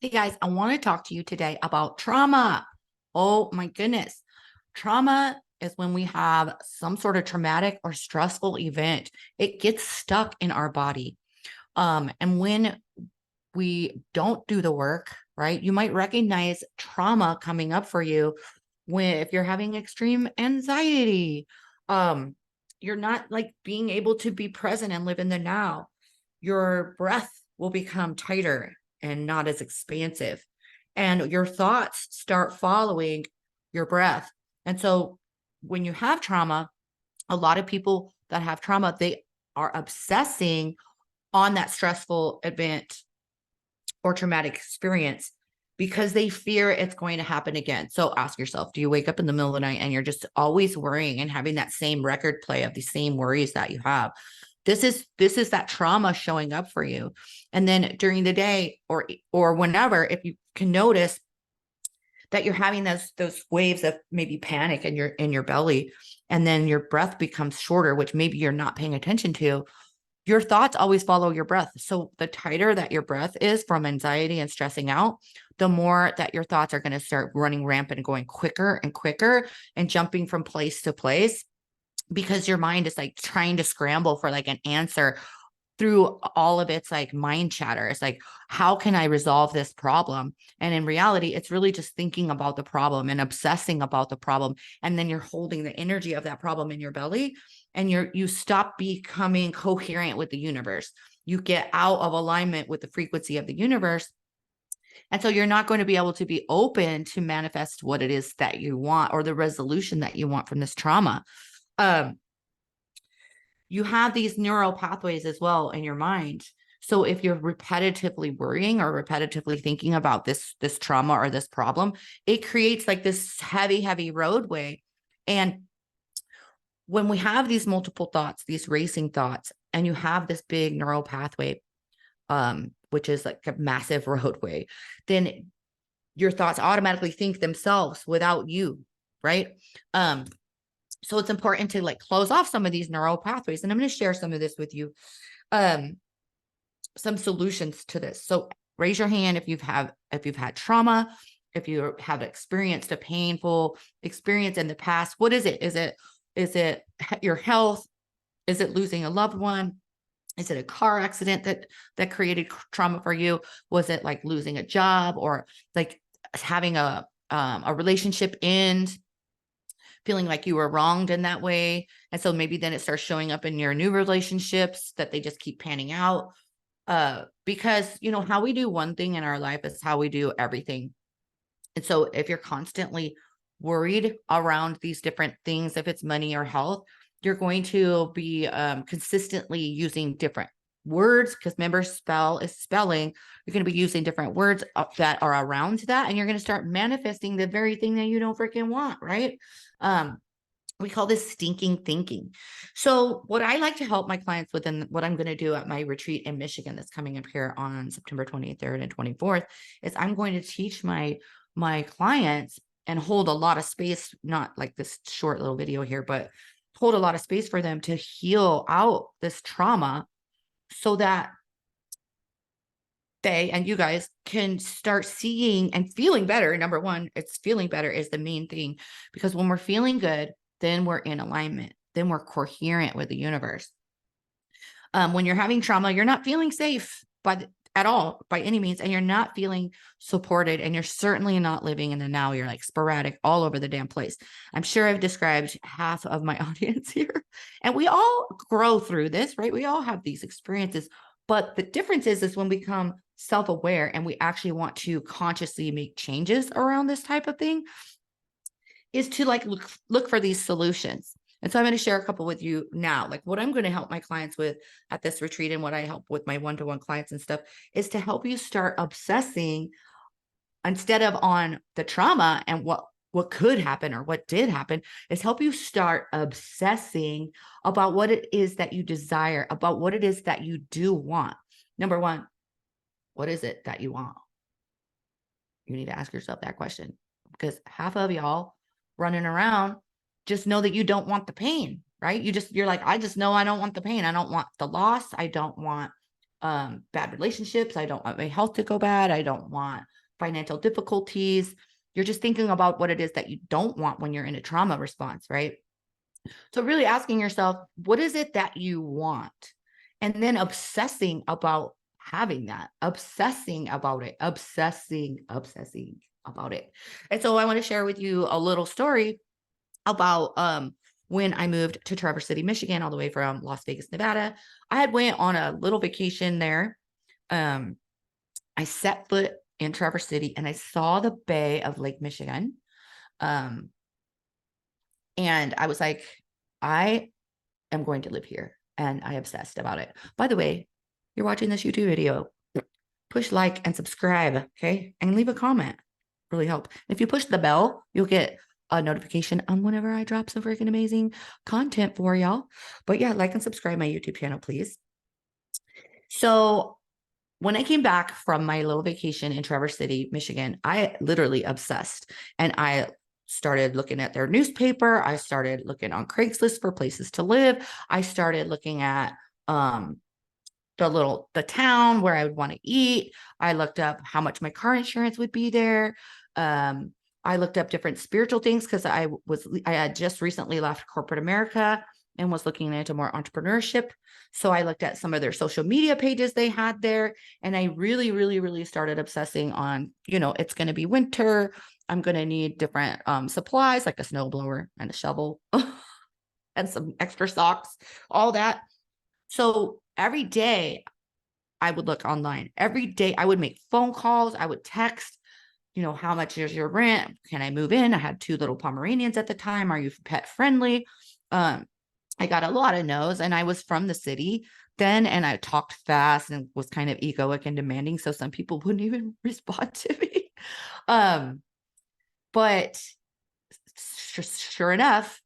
Hey guys, I want to talk to you today about trauma. Oh my goodness. Trauma is when we have some sort of traumatic or stressful event. It gets stuck in our body. And when we don't do the work, right? You might recognize trauma coming up for you when if you're having extreme anxiety. Um, you're not like being able to be present and live in the now. Your breath will become tighter and not as expansive. And your thoughts start following your breath. And so when you have trauma, a lot of people that have trauma, they are obsessing on that stressful event or traumatic experience because they fear it's going to happen again. So ask yourself, do you wake up in the middle of the night and you're just always worrying and having that same record play of the same worries that you have? This is that trauma showing up for you. And then during the day or whenever, if you can notice that you're having those waves of maybe panic in your belly, and then your breath becomes shorter, which maybe you're not paying attention to, your thoughts always follow your breath. So the tighter that your breath is from anxiety and stressing out, the more that your thoughts are going to start running rampant and going quicker and quicker and jumping from place to place because your mind is like trying to scramble for like an answer through all of its like mind chatter. It's like, how can I resolve this problem? And in reality, it's really just thinking about the problem and obsessing about the problem. And then you're holding the energy of that problem in your belly and you stop becoming coherent with the universe. You get out of alignment with the frequency of the universe. And so you're not going to be able to be open to manifest what it is that you want or the resolution that you want from this trauma. Um, you have these neural pathways as well in your mind. So if you're repetitively worrying or repetitively thinking about this trauma or this problem, it creates like this heavy roadway. And when we have these multiple thoughts, these racing thoughts, and you have this big neural pathway, which is like a massive roadway, then your thoughts automatically think themselves without you, right? So it's important to like close off some of these neural pathways. And I'm going to share some of this with you. Some solutions to this. So raise your hand if you've had trauma, if you have experienced a painful experience in the past. What is it? Is it your health? Is it losing a loved one? Is it a car accident that created trauma for you? Was it like losing a job or like having a relationship end, feeling like you were wronged in that way? And so maybe then it starts showing up in your new relationships that they just keep panning out. Because how we do one thing in our life is how we do everything. And so if you're constantly worried around these different things, if it's money or health, you're going to be consistently using different words, because remember, spell is spelling. You're going to be using different words that are around that, and you're going to start manifesting the very thing that you don't freaking want, right? We call this stinking thinking. So what I like to help my clients with, and what I'm going to do at my retreat in Michigan that's coming up here on September 23rd and 24th, is I'm going to teach my clients and hold a lot of space, not like this short little video here, but hold a lot of space for them to heal out this trauma so that they and you guys can start seeing and feeling better. Number one, it's feeling better is the main thing, because when we're feeling good, then we're in alignment, then we're coherent with the universe. When you're having trauma, you're not feeling safe at all by any means, and you're not feeling supported, and you're certainly not living in the now. You're like sporadic all over the damn place. I'm sure I've described half of my audience here, and we all grow through this, right? We all have these experiences, but the difference is when we become self-aware and we actually want to consciously make changes around this type of thing, is to like look for these solutions. And so I'm going to share a couple with you now. Like what I'm going to help my clients with at this retreat, and what I help with my one-to-one clients and stuff, is to help you start obsessing instead of on the trauma and what could happen or what did happen, is help you start obsessing about what it is that you desire, about what it is that you do want. Number one, what is it that you want? You need to ask yourself that question, because half of y'all running around just know that you don't want the pain, right? You're like, I just know I don't want the pain. I don't want the loss. I don't want bad relationships. I don't want my health to go bad. I don't want financial difficulties. You're just thinking about what it is that you don't want when you're in a trauma response, right? So really asking yourself, what is it that you want? And then obsessing about having that, obsessing about it, obsessing about it. And so I want to share with you a little story about when I moved to Traverse City, Michigan, all the way from Las Vegas, Nevada. I had went on a little vacation there. I set foot in Traverse City and I saw the bay of Lake Michigan. And I was like, I am going to live here. And I obsessed about it. By the way, you're watching this YouTube video, push like and subscribe, okay? And leave a comment. Really help. If you push the bell, you'll get a notification on whenever I drop some freaking amazing content for y'all. But yeah, like and subscribe my YouTube channel, please. So when I came back from my little vacation in Traverse City, Michigan, I literally obsessed. And I started looking at their newspaper. I started looking on Craigslist for places to live. I started looking at the town where I would want to eat. I looked up how much my car insurance would be there. I looked up different spiritual things because I had just recently left corporate America and was looking into more entrepreneurship. So I looked at some of their social media pages they had there. And I really, really, really started obsessing on, it's going to be winter. I'm going to need different supplies like a snowblower and a shovel and some extra socks, all that. So every day I would look online. Every day I would make phone calls. I would text, how much is your rent? Can I move in? I had 2 little Pomeranians at the time. Are you pet friendly? I got a lot of no's, and I was from the city then, and I talked fast and was kind of egoic and demanding. So some people wouldn't even respond to me. But sure enough,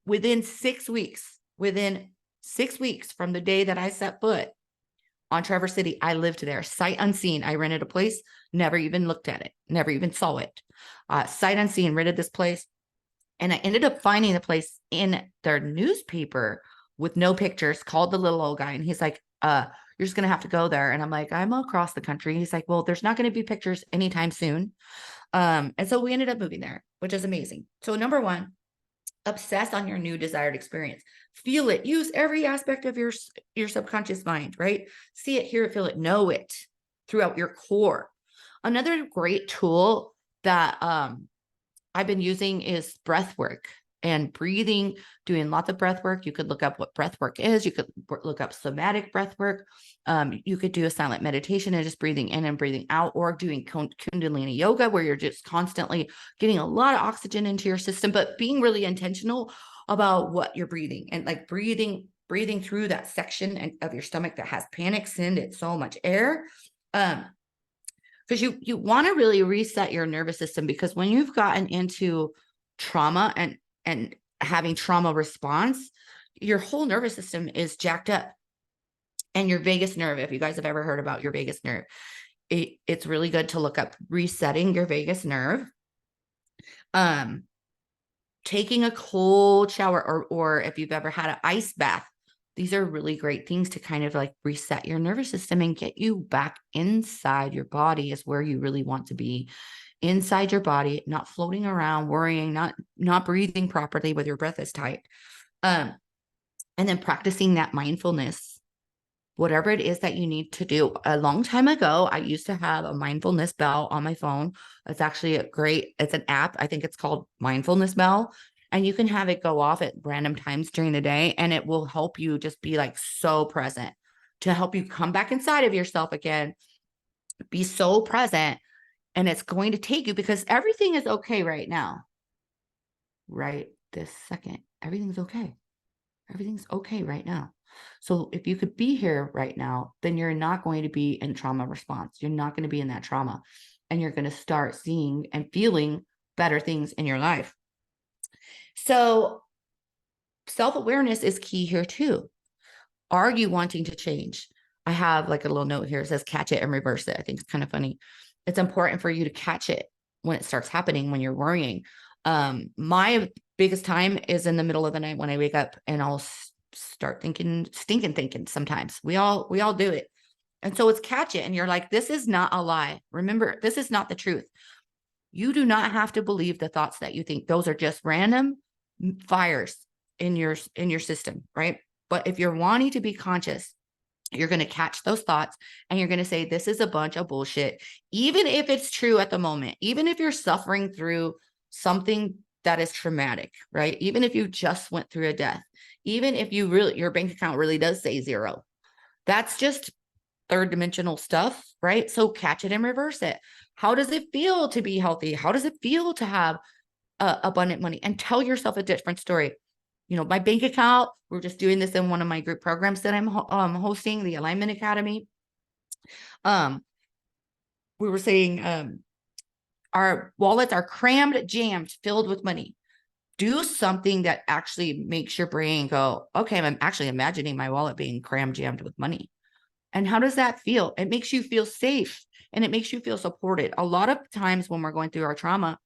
within 6 weeks from the day that I set foot on Traverse City, I lived there, sight unseen. I rented a place, never even looked at it, never even saw it. Sight unseen, rented this place. And I ended up finding the place in their newspaper with no pictures, called the little old guy. And he's like, you're just going to have to go there. And I'm like, I'm across the country. He's like, well, there's not going to be pictures anytime soon. And so we ended up moving there, which is amazing. So number 1, obsess on your new desired experience. Feel it. Use every aspect of your subconscious mind, right? See it, hear it, feel it, know it throughout your core. Another great tool that I've been using is breath work and breathing, doing lots of breath work. You could look up what breath work is. You could look up somatic breath work. You could do a silent meditation and just breathing in and breathing out, or doing Kundalini yoga, where you're just constantly getting a lot of oxygen into your system, but being really intentional about what you're breathing, and like breathing through that section of your stomach that has panic, send it so much air. Because you want to really reset your nervous system, because when you've gotten into trauma and having trauma response, your whole nervous system is jacked up. And your vagus nerve, if you guys have ever heard about your vagus nerve, it's really good to look up resetting your vagus nerve. Taking a cold shower, or if you've ever had an ice bath, these are really great things to kind of like reset your nervous system and get you back inside your body, is where you really want to be, inside your body, not floating around, worrying, not breathing properly with your breath is tight. And then practicing that mindfulness, whatever it is that you need to do. A long time ago, I used to have a mindfulness bell on my phone. It's actually it's an app. I think it's called Mindfulness Bell. And you can have it go off at random times during the day, and it will help you just be like so present, to help you come back inside of yourself again, be so present. And it's going to take you, because everything is okay right now. Right this second, everything's okay. Everything's okay right now. So if you could be here right now, then you're not going to be in trauma response. You're not going to be in that trauma, and you're going to start seeing and feeling better things in your life. So self-awareness is key here too. Are you wanting to change? I have like a little note here. It says catch it and reverse it. I think it's kind of funny. It's important for you to catch it when it starts happening, when you're worrying. My biggest time is in the middle of the night when I wake up, and I'll start thinking, stinking thinking sometimes. We all do it. And so it's catch it. And you're like, this is not a lie. Remember, this is not the truth. You do not have to believe the thoughts that you think. Those are just random fires in your system, right? But if you're wanting to be conscious, you're going to catch those thoughts and you're going to say, this is a bunch of bullshit. Even if it's true at the moment, even if you're suffering through something that is traumatic, right? Even if you just went through a death, even if you really, your bank account really does say zero, that's just third dimensional stuff, right? So catch it and reverse it. How does it feel to be healthy? How does it feel to have abundant money? And tell yourself a different story. You know, my bank account, we're just doing this in one of my group programs that I'm hosting, the Alignment Academy. We were saying our wallets are crammed, jammed, filled with money. Do something that actually makes your brain go, okay, I'm actually imagining my wallet being crammed, jammed with money. And how does that feel? It makes you feel safe and it makes you feel supported. A lot of times when we're going through our trauma,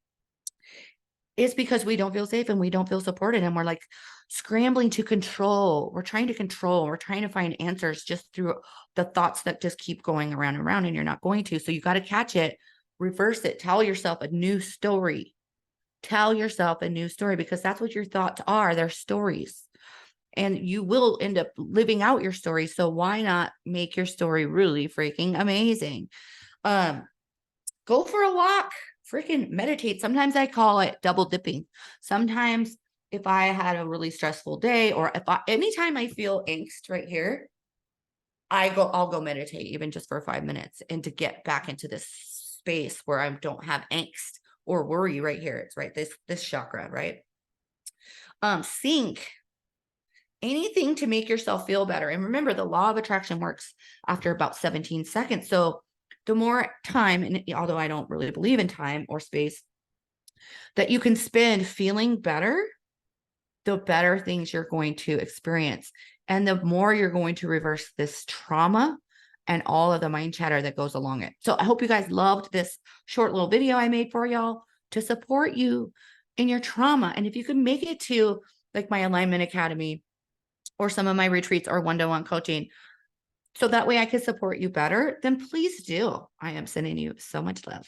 it's because we don't feel safe and we don't feel supported. And we're like scrambling to control. We're trying to control. We're trying to find answers just through the thoughts that just keep going around and around, and you're not going to. So you got to catch it, reverse it, tell yourself a new story. Tell yourself a new story, because that's what your thoughts are. They're stories. And you will end up living out your story. So why not make your story really freaking amazing? Go for a walk, freaking meditate. Sometimes I call it double dipping. Sometimes if I had a really stressful day, or anytime I feel angst right here, I'll go meditate, even just for 5 minutes, and to get back into this space where I don't have angst or worry right here. It's right, this chakra, right? Think anything to make yourself feel better. And remember, the law of attraction works after about 17 seconds. So the more time, and although I don't really believe in time or space, that you can spend feeling better, the better things you're going to experience. And the more you're going to reverse this trauma and all of the mind chatter that goes along it. So I hope you guys loved this short little video I made for y'all to support you in your trauma. And if you can make it to like my Alignment Academy or some of my retreats or one-to-one coaching, so that way I can support you better, then please do. I am sending you so much love.